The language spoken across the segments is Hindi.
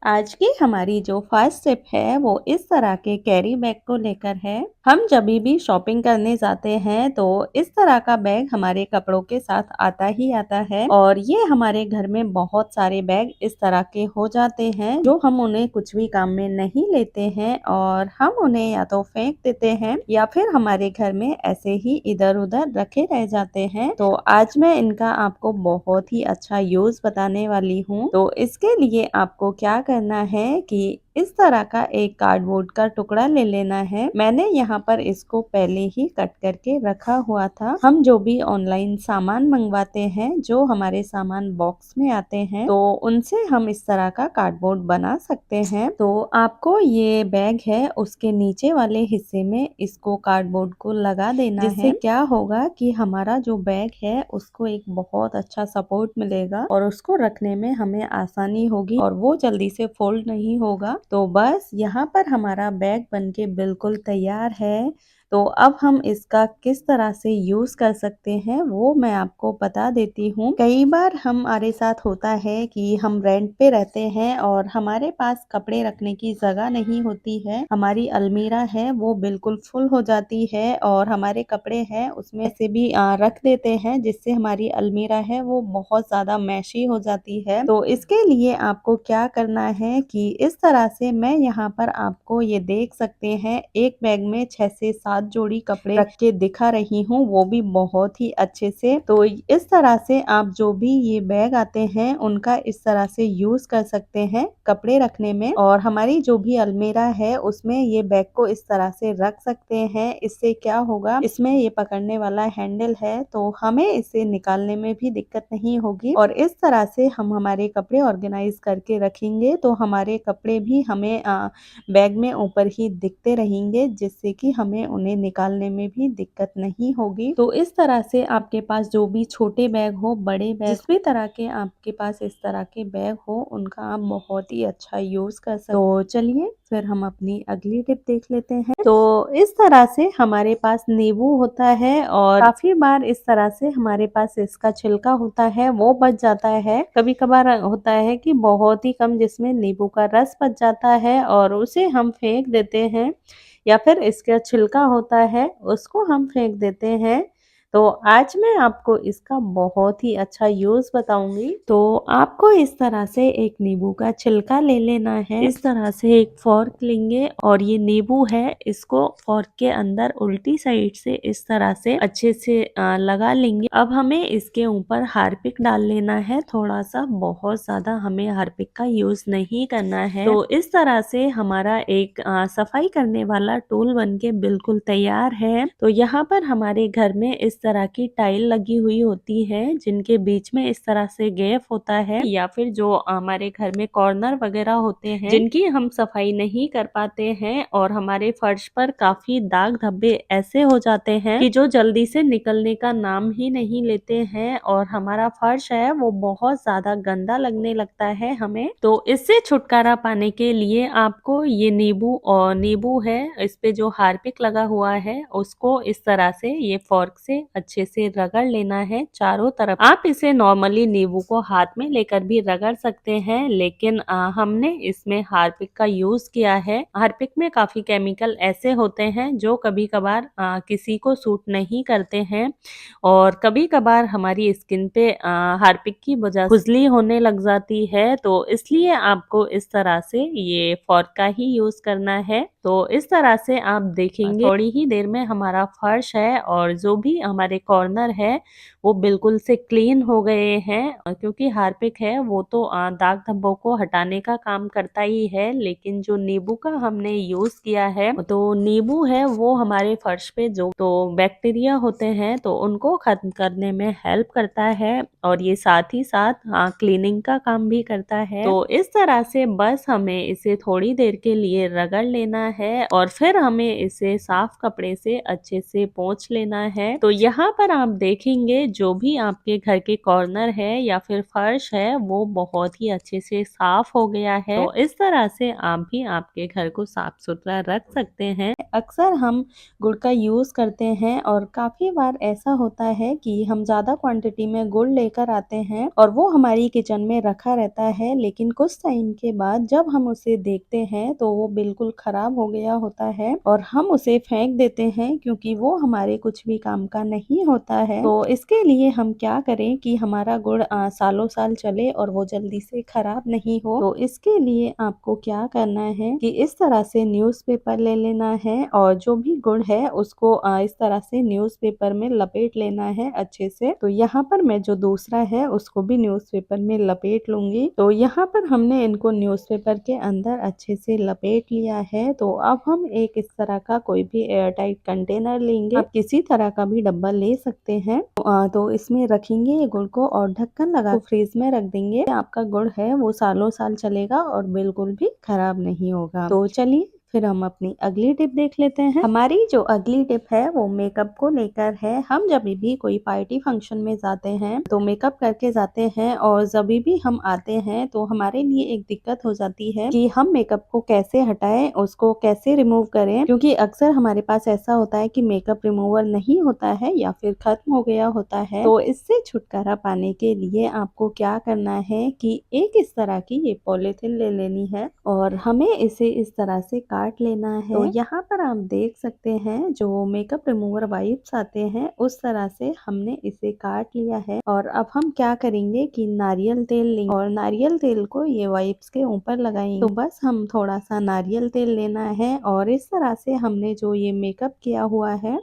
आज की हमारी जो फर्स्ट टिप है वो इस तरह के कैरी बैग को लेकर है। हम जब भी शॉपिंग करने जाते हैं तो इस तरह का बैग हमारे कपड़ों के साथ आता ही आता है और ये हमारे घर में बहुत सारे बैग इस तरह के हो जाते हैं जो हम उन्हें कुछ भी काम में नहीं लेते हैं और हम उन्हें या तो फेंक देते हैं या फिर हमारे घर में ऐसे ही इधर उधर रखे रह जाते हैं। तो आज मैं इनका आपको बहुत ही अच्छा यूज बताने वाली हूँ। तो इसके लिए आपको क्या करना है कि इस तरह का एक कार्डबोर्ड का टुकड़ा ले लेना है। मैंने यहाँ पर इसको पहले ही कट करके रखा हुआ था। हम जो भी ऑनलाइन सामान मंगवाते हैं, जो हमारे सामान बॉक्स में आते हैं, तो उनसे हम इस तरह का कार्डबोर्ड बना सकते हैं। तो आपको ये बैग है उसके नीचे वाले हिस्से में इसको कार्डबोर्ड को लगा देना है। जिससे क्या होगा कि हमारा जो बैग है उसको एक बहुत अच्छा सपोर्ट मिलेगा और उसको रखने में हमें आसानी होगी और वो जल्दी से फोल्ड नहीं होगा। तो बस यहाँ पर हमारा बैग बनके बिल्कुल तैयार है। तो अब हम इसका किस तरह से यूज कर सकते हैं वो मैं आपको बता देती हूँ। कई बार हमारे साथ होता है कि हम रेंट पे रहते हैं और हमारे पास कपड़े रखने की जगह नहीं होती है। हमारी अलमीरा है वो बिल्कुल फुल हो जाती है और हमारे कपड़े हैं उसमें से भी रख देते हैं, जिससे हमारी अलमीरा है वो बहुत ज्यादा मैशी हो जाती है। तो इसके लिए आपको क्या करना है कि इस तरह से मैं यहाँ पर आपको ये देख सकते हैं एक बैग में 6 से 7 जोड़ी कपड़े रख के दिखा रही हूँ, वो भी बहुत ही अच्छे से। तो इस तरह से आप जो भी ये बैग आते हैं उनका इस तरह से यूज कर सकते हैं कपड़े रखने में और हमारी जो भी अलमीरा है उसमें ये बैग को इस तरह से रख सकते हैं। इससे क्या होगा, इसमें ये पकड़ने वाला हैंडल है तो हमें इसे निकालने में भी दिक्कत नहीं होगी और इस तरह से हम हमारे कपड़े ऑर्गेनाइज करके रखेंगे तो हमारे कपड़े भी हमें बैग में ऊपर ही दिखते रहेंगे, जिससे कि हमें उन्हें निकालने में भी दिक्कत नहीं होगी। तो इस तरह से आपके पास जो भी छोटे बैग हो, बड़े बैग, जिस भी तरह के आपके पास इस तरह के बैग हो उनका आप बहुत ही अच्छा यूज कर सकते। तो चलिए फिर हम अपनी अगली टिप देख लेते हैं। तो इस तरह से हमारे पास नींबू होता है और काफी बार इस तरह से हमारे पास इसका छिलका होता है वो बच जाता है। कभी कभार होता है कि बहुत ही कम जिसमें नींबू का रस बच जाता है और उसे हम फेंक देते हैं या फिर इसका छिलका होता है उसको हम फेंक देते हैं। तो आज मैं आपको इसका बहुत ही अच्छा यूज बताऊंगी। तो आपको इस तरह से एक नींबू का छिलका ले लेना है। इस तरह से एक फोर्क लेंगे और ये नींबू है इसको फोर्क के अंदर उल्टी साइड से इस तरह से अच्छे से लगा लेंगे। अब हमें इसके ऊपर हार्पिक डाल लेना है थोड़ा सा, बहुत ज्यादा हमें हार्पिक का यूज नहीं करना है। तो इस तरह से हमारा एक सफाई करने वाला टूल बनके बिल्कुल तैयार है। तो यहाँ पर हमारे घर में इस तरह की टाइल लगी हुई होती है जिनके बीच में इस तरह से गैप होता है या फिर जो हमारे घर में कॉर्नर वगैरह होते हैं जिनकी हम सफाई नहीं कर पाते हैं और हमारे फर्श पर काफी दाग धब्बे ऐसे हो जाते हैं कि जो जल्दी से निकलने का नाम ही नहीं लेते हैं और हमारा फर्श है वो बहुत ज्यादा गंदा लगने लगता है हमें। तो इससे छुटकारा पाने के लिए आपको ये नींबू है इस पे जो हार्पिक लगा हुआ है उसको इस तरह से ये फोर्क से अच्छे से रगड़ लेना है चारों तरफ। आप इसे नॉर्मली नींबू को हाथ में लेकर भी रगड़ सकते हैं, लेकिन हमने इसमें हार्पिक का यूज किया है। हार्पिक में काफी केमिकल ऐसे होते हैं जो कभी कभार किसी को सूट नहीं करते हैं और कभी कभार हमारी स्किन पे हार्पिक की वजह से खुजली होने लग जाती है। तो इसलिए आपको इस तरह से ये फोर्क का ही यूज करना है। तो इस तरह से आप देखेंगे थोड़ी ही देर में हमारा फर्श है और जो भी हमारे कॉर्नर है वो बिल्कुल से क्लीन हो गए हैं, क्योंकि हार्पिक है वो तो दाग धब्बों को हटाने का काम करता ही है, लेकिन जो नींबू का हमने यूज किया है तो नींबू है वो हमारे फर्श पे जो तो बैक्टीरिया होते हैं तो उनको खत्म करने में हेल्प करता है और ये साथ ही साथ क्लीनिंग का काम भी करता है। तो इस तरह से बस हमें इसे थोड़ी देर के लिए रगड़ लेना है और फिर हमें इसे साफ कपड़े से अच्छे से पोंछ लेना है। तो यहाँ पर आप देखेंगे जो भी आपके घर के कॉर्नर है या फिर फर्श है वो बहुत ही अच्छे से साफ हो गया है। तो इस तरह से आप भी आपके घर को साफ सुथरा रख सकते हैं। अक्सर हम गुड़ का यूज करते हैं और काफी बार ऐसा होता है कि हम ज्यादा क्वांटिटी में गुड़ लेकर आते हैं और वो हमारी किचन में रखा रहता है, लेकिन कुछ टाइम के बाद जब हम उसे देखते हैं तो वो बिल्कुल खराब हो गया होता है और हम उसे फेंक देते हैं क्योंकि वो हमारे कुछ भी काम का नहीं होता है। तो इसके लिए हम क्या करें कि हमारा गुड़ सालों साल चले और वो जल्दी से खराब नहीं हो। तो इसके लिए आपको क्या करना है कि इस तरह से न्यूज़पेपर ले लेना है और जो भी गुड़ है उसको इस तरह से न्यूज़पेपर में लपेट लेना है अच्छे से। तो यहाँ पर मैं जो दूसरा है उसको भी न्यूज़पेपर में लपेट लूंगी। तो यहाँ पर हमने इनको न्यूज़पेपर के अंदर अच्छे से लपेट लिया है। तो अब हम एक इस तरह का कोई भी एयर टाइट कंटेनर लेंगे, आप किसी तरह का भी डब्बा ले सकते हैं। तो इसमें रखेंगे ये गुड़ को और ढक्कन लगा फ्रीज में रख देंगे। आपका गुड़ है वो सालों साल चलेगा और बिल्कुल भी खराब नहीं होगा। तो चलिए फिर हम अपनी अगली टिप देख लेते हैं। हमारी जो अगली टिप है वो मेकअप को लेकर है। हम जब भी कोई पार्टी फंक्शन में जाते हैं तो मेकअप करके जाते हैं और जब भी हम आते हैं तो हमारे लिए एक दिक्कत हो जाती है कि हम मेकअप को कैसे हटाएं, उसको कैसे रिमूव करें, क्योंकि अक्सर हमारे पास ऐसा होता है कि मेकअप रिमूवर नहीं होता है या फिर खत्म हो गया होता है। तो इससे छुटकारा पाने के लिए आपको क्या करना है कि एक इस तरह की ये पॉलिथीन ले लेनी है और हमें इसे इस तरह से काट लेना है। तो यहाँ पर आप देख सकते हैं जो मेकअप रिमूवर वाइप्स आते हैं उस तरह से हमने इसे काट लिया है। और अब हम क्या करेंगे कि नारियल तेल लेंगे और नारियल तेल को ये वाइप्स के ऊपर लगाएंगे। तो बस हम थोड़ा सा नारियल तेल लेना है और इस तरह से हमने जो ये मेकअप किया हुआ है,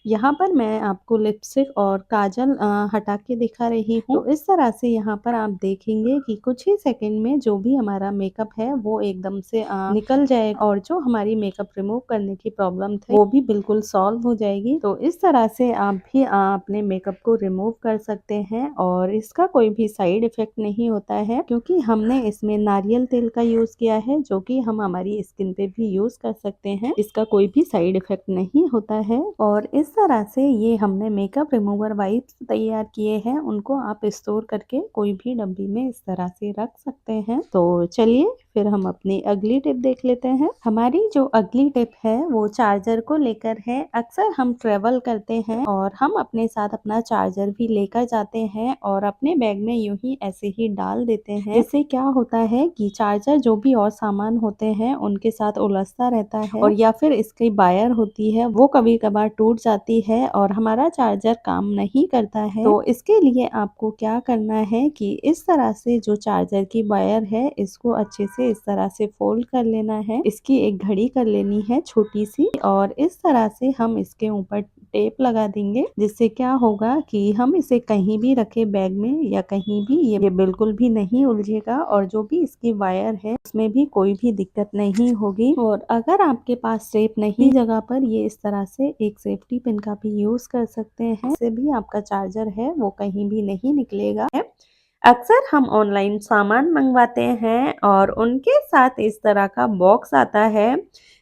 यहाँ पर मैं आपको लिपस्टिक और काजल हटा के दिखा रही हूँ। तो इस तरह से यहाँ पर आप देखेंगे कि कुछ ही सेकंड में जो भी हमारा मेकअप है वो एकदम से निकल जाएगा और जो हमारी मेकअप रिमूव करने की प्रॉब्लम थी वो भी बिल्कुल सॉल्व हो जाएगी। तो इस तरह से आप भी अपने मेकअप को रिमूव कर सकते हैं और इसका कोई भी साइड इफेक्ट नहीं होता है क्योंकि हमने इसमें नारियल तेल का यूज किया है जो कि हम हमारी स्किन पे भी यूज कर सकते हैं। इसका कोई भी साइड इफेक्ट नहीं होता है। और इस तरह से ये हमने मेकअप रिमूवर वाइप्स तैयार किए हैं, उनको आप स्टोर करके कोई भी डब्बी में इस तरह से रख सकते हैं। तो चलिए फिर हम अपनी अगली टिप देख लेते हैं। हमारी जो अगली टिप है वो चार्जर को लेकर है। अक्सर हम ट्रेवल करते हैं और हम अपने साथ अपना चार्जर भी लेकर जाते हैं और अपने बैग में यूं ही ऐसे ही डाल देते हैं। इससे क्या होता है कि चार्जर जो भी और सामान होते हैं उनके साथ उलझता रहता है और या फिर इसकी वायर होती है वो कभी कभार टूट जाती है और हमारा चार्जर काम नहीं करता है। तो इसके लिए आपको क्या करना है कि इस तरह से जो चार्जर की वायर है इसको अच्छे से इस तरह से फोल्ड कर लेना है। इसकी एक घड़ी कर लेनी है छोटी सी और इस तरह से हम इसके ऊपर टेप लगा देंगे, जिससे क्या होगा कि हम इसे कहीं भी रखे बैग में या कहीं भी ये बिल्कुल भी नहीं उलझेगा और जो भी इसकी वायर है उसमें भी कोई भी दिक्कत नहीं होगी। और अगर आपके पास टेप नहीं जगह पर ये इस तरह से एक सेफ्टी पिन का भी यूज कर सकते हैं, इससे भी आपका चार्जर है वो कहीं भी नहीं निकलेगा। अक्सर हम ऑनलाइन सामान मंगवाते हैं और उनके साथ इस तरह का बॉक्स आता है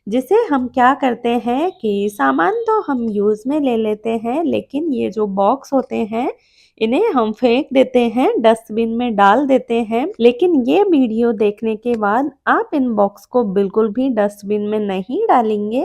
जिसे हम क्या करते हैं कि सामान तो हम यूज में ले लेते हैं, लेकिन ये जो बॉक्स होते हैं इन्हें हम फेंक देते हैं, डस्टबिन में डाल देते हैं। लेकिन ये वीडियो देखने के बाद आप इन बॉक्स को बिल्कुल भी डस्टबिन में नहीं डालेंगे।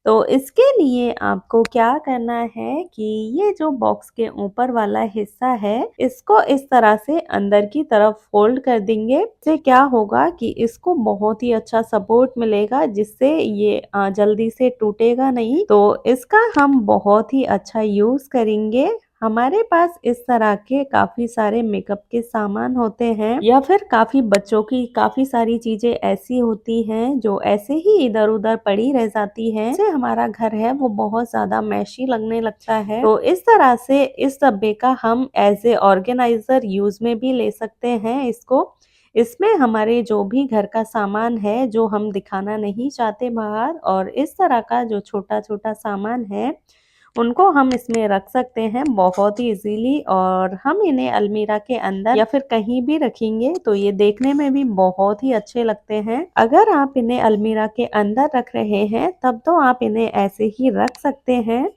तो इसके लिए आपको क्या करना है कि ये जो बॉक्स के ऊपर वाला हिस्सा है इसको इस तरह से अंदर की तरफ फोल्ड कर देंगे। इससे क्या होगा कि इसको बहुत ही अच्छा सपोर्ट मिलेगा जिससे ये जल्दी से टूटेगा नहीं। तो इसका हम बहुत ही अच्छा यूज करेंगे। हमारे पास इस तरह के काफी सारे मेकअप के सामान होते हैं या फिर काफी बच्चों की काफी सारी चीजें ऐसी होती हैं जो ऐसे ही इधर उधर पड़ी रह जाती हैं, इससे हमारा घर है वो बहुत ज्यादा मैशी लगने लगता है। तो इस तरह से इस डब्बे का हम एज ए ऑर्गेनाइजर यूज में भी ले सकते हैं इसको। इसमें हमारे जो भी घर का सामान है जो हम दिखाना नहीं चाहते बाहर और इस तरह का जो छोटा छोटा सामान है उनको हम इसमें रख सकते हैं बहुत ही इजीली। और हम इन्हें अलमीरा के अंदर या फिर कहीं भी रखेंगे तो ये देखने में भी बहुत ही अच्छे लगते हैं। अगर आप इन्हें अलमीरा के अंदर रख रहे हैं तब तो आप इन्हें ऐसे ही रख सकते हैं,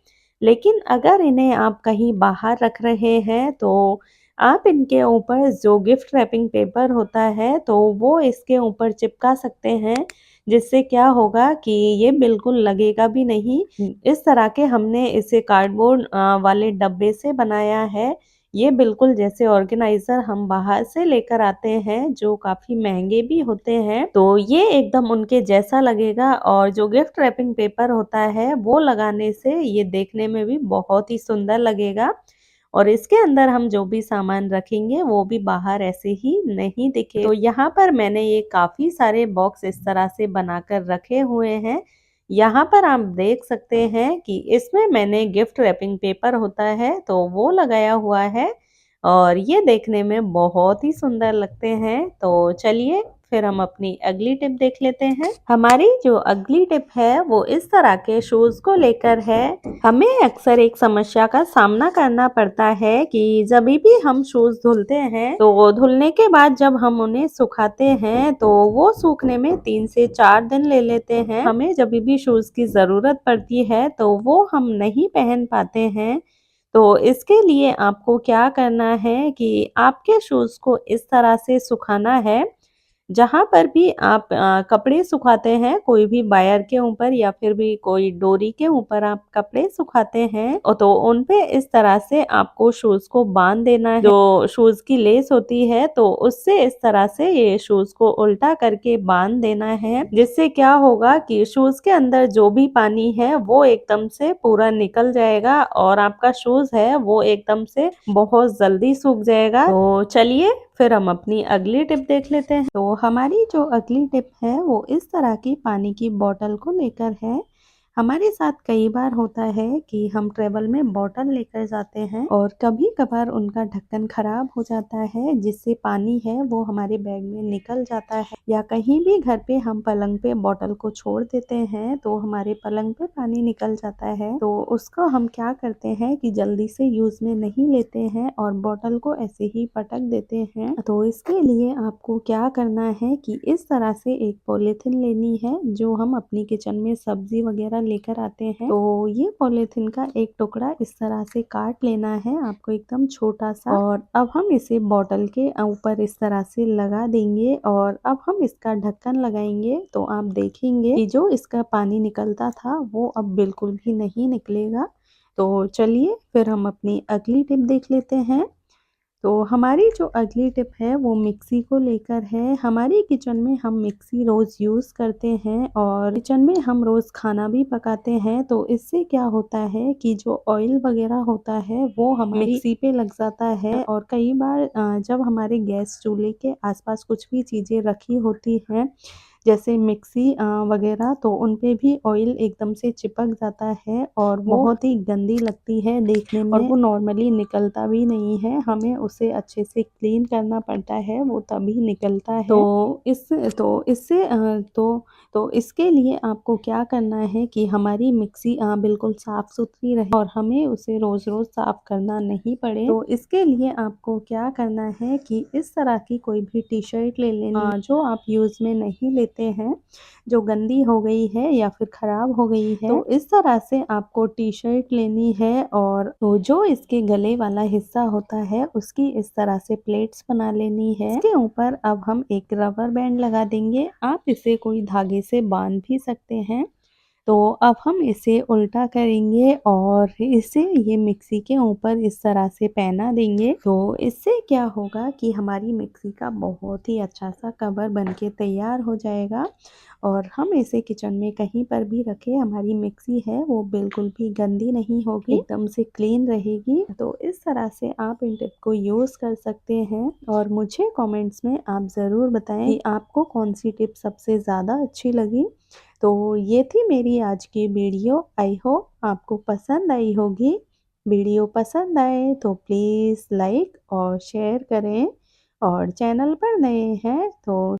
लेकिन अगर इन्हें आप कहीं बाहर रख रहे हैं तो आप इनके ऊपर जो गिफ्ट रैपिंग पेपर होता है तो वो इसके ऊपर चिपका सकते हैं, जिससे क्या होगा कि ये बिल्कुल लगेगा भी नहीं। इस तरह के हमने इसे कार्डबोर्ड वाले डब्बे से बनाया है। ये बिल्कुल जैसे ऑर्गेनाइज़र हम बाहर से लेकर आते हैं जो काफ़ी महँगे भी होते हैं, तो ये एकदम उनके जैसा लगेगा और जो गिफ्ट रैपिंग पेपर होता है वो लगाने से ये देखने में भी बहुत ही सुंदर लगेगा और इसके अंदर हम जो भी सामान रखेंगे वो भी बाहर ऐसे ही नहीं दिखे। तो यहाँ पर मैंने ये काफ़ी सारे बॉक्स इस तरह से बनाकर रखे हुए हैं। यहाँ पर आप देख सकते हैं कि इसमें मैंने गिफ्ट रैपिंग पेपर होता है तो वो लगाया हुआ है और ये देखने में बहुत ही सुंदर लगते हैं। तो चलिए फिर हम अपनी अगली टिप देख लेते हैं। हमारी जो अगली टिप है वो इस तरह के शूज को लेकर है। हमें अक्सर एक समस्या का सामना करना पड़ता है कि जब भी हम शूज धुलते हैं तो धुलने के बाद जब हम उन्हें सुखाते हैं तो वो सूखने में 3 से 4 दिन ले लेते हैं। हमें जब भी शूज की जरूरत पड़ती है तो वो हम नहीं पहन पाते हैं। तो इसके लिए आपको क्या करना है कि आपके शूज को इस तरह से सुखाना है, जहाँ पर भी आप कपड़े सुखाते हैं, कोई भी वायर के ऊपर या फिर भी कोई डोरी के ऊपर आप कपड़े सुखाते हैं तो उन पे इस तरह से आपको शूज को बांध देना है। जो शूज की लेस होती है तो उससे इस तरह से ये शूज को उल्टा करके बांध देना है, जिससे क्या होगा कि शूज के अंदर जो भी पानी है वो एकदम से पूरा निकल जाएगा और आपका शूज है वो एकदम से बहुत जल्दी सूख जाएगा। तो चलिए फिर हम अपनी अगली टिप देख लेते हैं। तो हमारी जो अगली टिप है वो इस तरह की पानी की बॉटल को लेकर है। हमारे साथ कई बार होता है कि हम ट्रेवल में बॉटल लेकर जाते हैं और कभी कभार उनका ढक्कन खराब हो जाता है, जिससे पानी है वो हमारे बैग में निकल जाता है या कहीं भी घर पे हम पलंग पे बॉटल को छोड़ देते हैं तो हमारे पलंग पे पानी निकल जाता है। तो उसको हम क्या करते हैं कि जल्दी से यूज में नहीं लेते हैं और बॉटल को ऐसे ही पटक देते हैं। तो इसके लिए आपको क्या करना है कि इस तरह से एक पॉलीथिन लेनी है जो हम अपनी किचन में सब्जी वगैरह लेकर आते हैं। तो ये पॉलीथिन का एक टुकड़ा इस तरह से काट लेना है आपको एकदम छोटा सा, और अब हम इसे बॉटल के ऊपर इस तरह से लगा देंगे और अब हम इसका ढक्कन लगाएंगे तो आप देखेंगे कि जो इसका पानी निकलता था वो अब बिल्कुल भी नहीं निकलेगा। तो चलिए फिर हम अपनी अगली टिप देख लेते हैं। तो हमारी जो अगली टिप है वो मिक्सी को लेकर है। हमारी किचन में हम मिक्सी रोज़ यूज़ करते हैं और किचन में हम रोज़ खाना भी पकाते हैं। तो इससे क्या होता है कि जो ऑयल वगैरह होता है वो हमारी मिक्सी पे लग जाता है और कई बार जब हमारे गैस चूल्हे के आसपास कुछ भी चीज़ें रखी होती हैं जैसे मिक्सी वगैरह, तो उन पे भी ऑयल एकदम से चिपक जाता है और वो बहुत ही गंदी लगती है देखने में और वो नॉर्मली निकलता भी नहीं है। हमें उसे अच्छे से क्लीन करना पड़ता है, वो तभी निकलता है। तो इससे तो इसके लिए आपको क्या करना है कि हमारी मिक्सी बिल्कुल साफ सुथरी रहे और हमें उसे रोज रोज साफ करना नहीं पड़े। तो इसके लिए आपको क्या करना है कि इस तरह की कोई भी टी शर्ट ले लेनी जो आप यूज में नहीं लेते हैं, जो गंदी हो गई है या फिर खराब हो गई है। तो इस तरह से आपको टी शर्ट लेनी है और तो जो इसके गले वाला हिस्सा होता है उसकी इस तरह से प्लेट्स बना लेनी है। इसके ऊपर अब हम एक रबर बैंड लगा देंगे, आप इसे कोई धागे से बांध भी सकते हैं। तो अब हम इसे उल्टा करेंगे और इसे ये मिक्सी के ऊपर इस तरह से पहना देंगे। तो इससे क्या होगा कि हमारी मिक्सी का बहुत ही अच्छा सा कवर बनके तैयार हो जाएगा और हम इसे किचन में कहीं पर भी रखें, हमारी मिक्सी है वो बिल्कुल भी गंदी नहीं होगी, एकदम से क्लीन रहेगी। तो इस तरह से आप इन टिप को यूज़ कर सकते हैं और मुझे कमेंट्स में आप ज़रूर बताएं कि आपको कौन सी टिप सबसे ज़्यादा अच्छी लगी। तो ये थी मेरी आज की वीडियो, आई होप आपको पसंद आई होगी। वीडियो पसंद आए तो प्लीज़ लाइक और शेयर करें और चैनल पर नए हैं तो